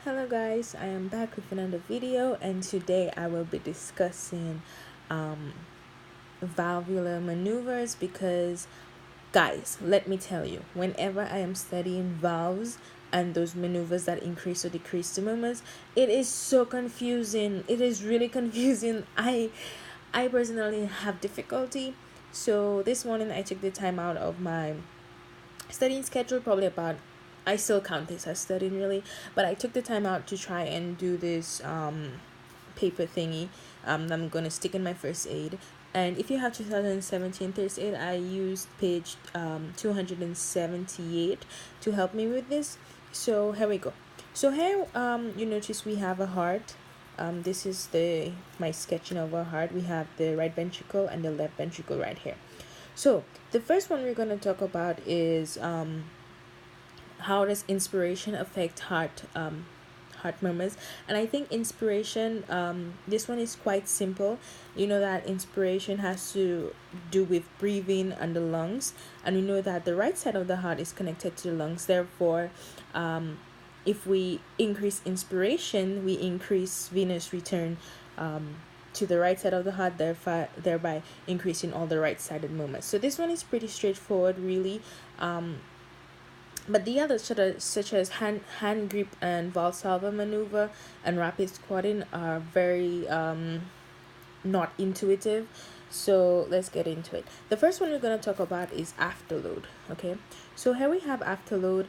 Hello guys, I am back with another video, and today I will be discussing um, valvular maneuvers because guys, let me tell you, whenever I am studying valves and those maneuvers that increase or decrease the movements, it is so confusing. It is really confusing. I personally have difficulty. So this morning I took the time out of my studying schedule, probably about, I still count this as studying really, but I took the time out to try and do this paper thingy that I'm gonna stick in my first aid. And if you have 2017 first aid, I used page 278 to help me with this. So here we go. So here you notice we have a heart. This is the my sketching of a heart. We have the right ventricle and the left ventricle right here. So the first one we're going to talk about is how does inspiration affect heart murmurs. And I think inspiration, this one is quite simple. You know that inspiration has to do with breathing and the lungs, and we know that the right side of the heart is connected to the lungs. Therefore, if we increase inspiration, we increase venous return to the right side of the heart, thereby increasing all the right-sided movements. So this one is pretty straightforward, really. But the others, such as hand grip and Valsalva maneuver and rapid squatting, are very not intuitive. So let's get into it. The first one we're going to talk about is afterload. Okay, so here we have afterload.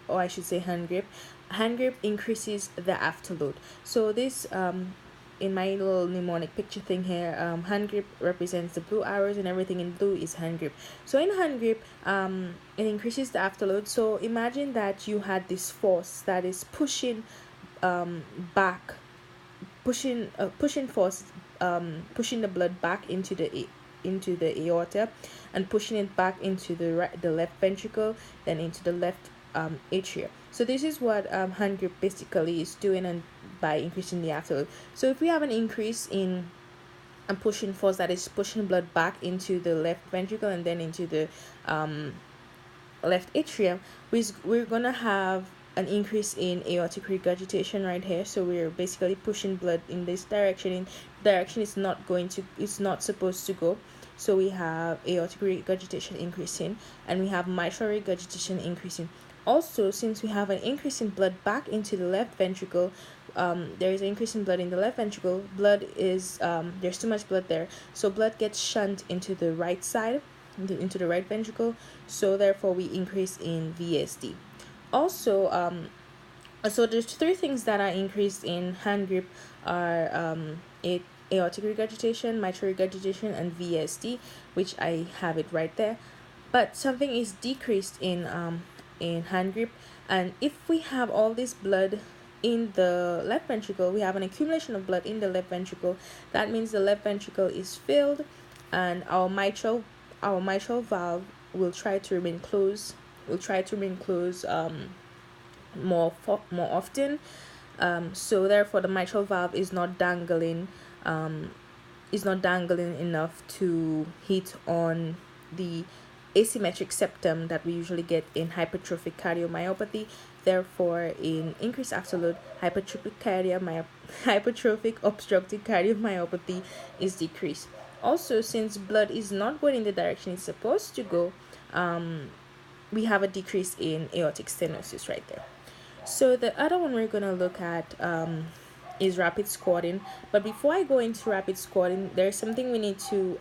Or I should say hand grip. Hand grip increases the afterload. So this in my little mnemonic picture thing here, hand grip represents the blue arrows, and everything in blue is hand grip. So in hand grip, it increases the afterload. So imagine that you had this force that is pushing back, pushing force, pushing the blood back into the aorta, and pushing it back into the left ventricle, then into the left atria. So this is what hand grip basically is doing, and by increasing the afterload. So if we have an increase in a pushing force that is pushing blood back into the left ventricle and then into the left atrium, we're gonna have an increase in aortic regurgitation right here. So we're basically pushing blood in this direction. In direction it's not supposed to go. So we have aortic regurgitation increasing, and we have mitral regurgitation increasing. Also, since we have an increase in blood back into the left ventricle, there is an increase in blood in the left ventricle. Blood is there's too much blood there, so blood gets shunted into the right side, into the right ventricle. So therefore, we increase in VSD. Also, so there's three things that are increased in hand grip are aortic regurgitation, mitral regurgitation, and VSD, which I have it right there. But something is decreased in hand grip, and if we have all this blood in the left ventricle, we have an accumulation of blood in the left ventricle. That means the left ventricle is filled, and our mitral valve will try to remain closed. More often. So therefore, the mitral valve is not dangling enough to hit on the asymmetric septum that we usually get in hypertrophic cardiomyopathy. Therefore, in increased afterload, hypertrophic obstructive cardiomyopathy is decreased. Also, since blood is not going in the direction it's supposed to go, we have a decrease in aortic stenosis right there. So the other one we're going to look at is rapid squatting. But before I go into rapid squatting, there's something we need to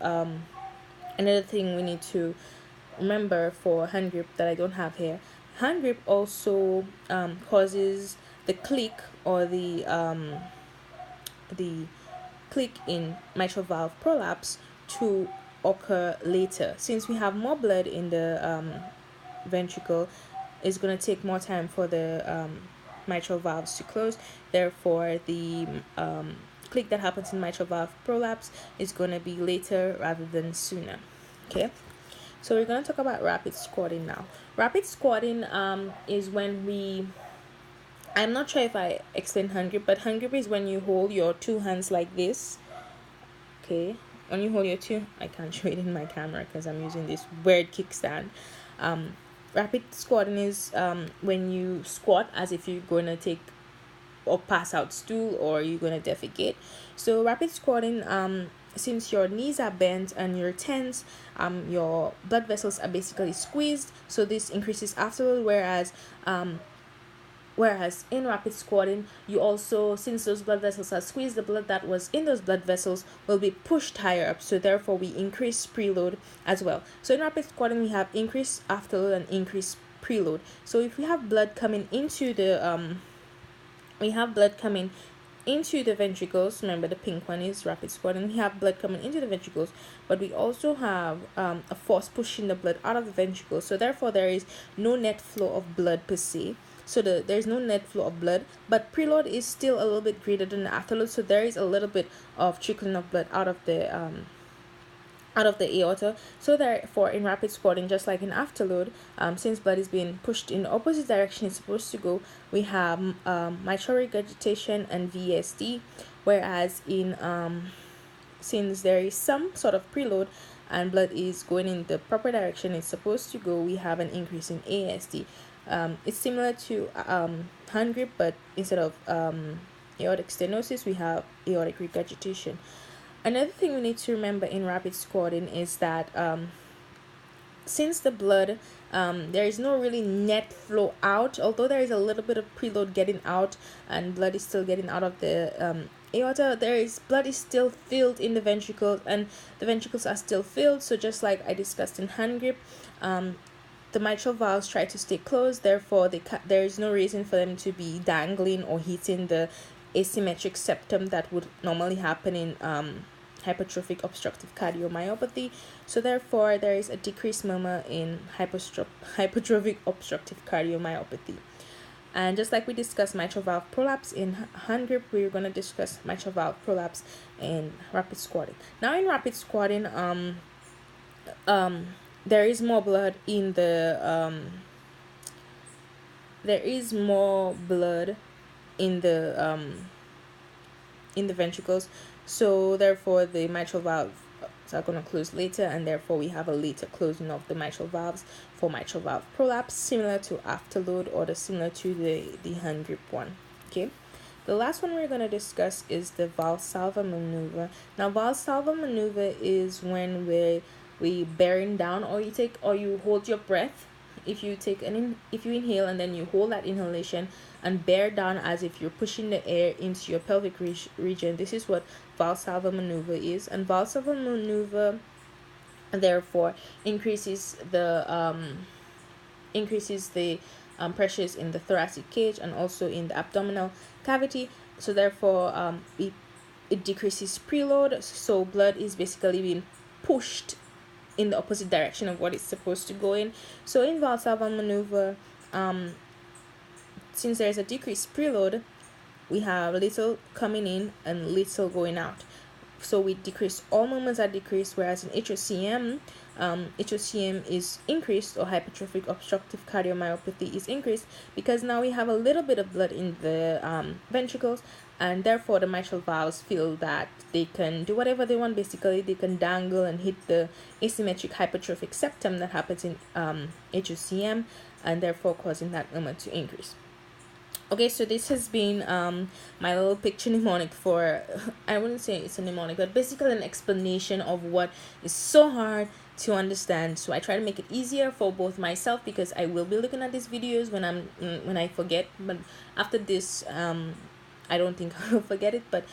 another thing we need to remember for hand grip that I don't have here. Hand grip also causes the click, or the click in mitral valve prolapse to occur later. Since we have more blood in the ventricle, it's going to take more time for the mitral valves to close. Therefore, the click that happens in mitral valve prolapse is going to be later rather than sooner. Okay, so we're going to talk about rapid squatting now. Rapid squatting is when I'm not sure if I explained hand grip, but hand grip is when you hold your two hands like this. Okay, when you hold your two, I can't show it in my camera because I'm using this weird kickstand. rapid squatting is when you squat as if you're going to take or pass out stool or you're going to defecate. So rapid squatting, since your knees are bent and you're tense, your blood vessels are basically squeezed, so this increases afterload. Whereas in rapid squatting, you also, since those blood vessels are squeezed, the blood that was in those blood vessels will be pushed higher up, so therefore we increase preload as well. So in rapid squatting, we have increased afterload and increased preload. So if we have blood coming into the ventricles. Remember, the pink one is rapid squatting. We have blood coming into the ventricles, but we also have a force pushing the blood out of the ventricles, so therefore there is no net flow of blood per se. So there's no net flow of blood, but preload is still a little bit greater than the afterload, so there is a little bit of trickling of blood out of the aorta. So therefore in rapid squatting, just like in afterload, since blood is being pushed in the opposite direction it's supposed to go, we have mitral regurgitation and VSD. Whereas in since there is some sort of preload and blood is going in the proper direction it's supposed to go, we have an increase in ASD. It's similar to hand grip, but instead of aortic stenosis we have aortic regurgitation. Another thing we need to remember in rapid squatting is that since the blood, there is no really net flow out, although there is a little bit of preload getting out and blood is still getting out of the aorta, blood is still filled in the ventricles and the ventricles are still filled. So just like I discussed in hand grip, the mitral valves try to stay closed, therefore there is no reason for them to be dangling or hitting the asymmetric septum that would normally happen in hypertrophic obstructive cardiomyopathy. So therefore there is a decreased murmur in hypertrophic obstructive cardiomyopathy. And just like we discussed mitral valve prolapse in hand grip, we're going to discuss mitral valve prolapse in rapid squatting. Now in rapid squatting, there is more blood in the ventricles, so therefore the mitral valves are going to close later, and therefore we have a later closing of the mitral valves for mitral valve prolapse, similar to afterload or similar to the hand grip one. Okay, the last one we're going to discuss is the Valsalva maneuver. Now Valsalva maneuver is when we bearing down, or you hold your breath. If you inhale and then you hold that inhalation and bear down as if you're pushing the air into your pelvic region, this is what Valsalva maneuver is. And Valsalva maneuver therefore increases the pressures in the thoracic cage and also in the abdominal cavity. So therefore it decreases preload, so blood is basically being pushed in the opposite direction of what it's supposed to go in. So in Valsalva maneuver, since there's a decreased preload, we have little coming in and little going out. So we decrease, all movements are decreased, whereas in HOCM, HOCM is increased, or hypertrophic obstructive cardiomyopathy is increased, because now we have a little bit of blood in the ventricles, and therefore the mitral valves feel that they can do whatever they want. Basically they can dangle and hit the asymmetric hypertrophic septum that happens in HOCM, and therefore causing that movement to increase. Okay, so this has been my little picture mnemonic for, I wouldn't say it's a mnemonic, but basically an explanation of what is so hard to understand. So I try to make it easier for both myself, because I will be looking at these videos when I forget, but after this I don't think I'll forget it. But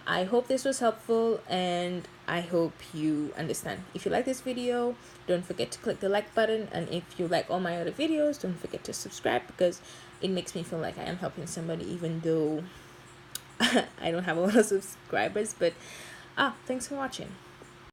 I hope this was helpful, and I hope you understand. If you like this video, don't forget to click the like button, and if you like all my other videos, don't forget to subscribe, because it makes me feel like I am helping somebody, even though I don't have a lot of subscribers. But thanks for watching.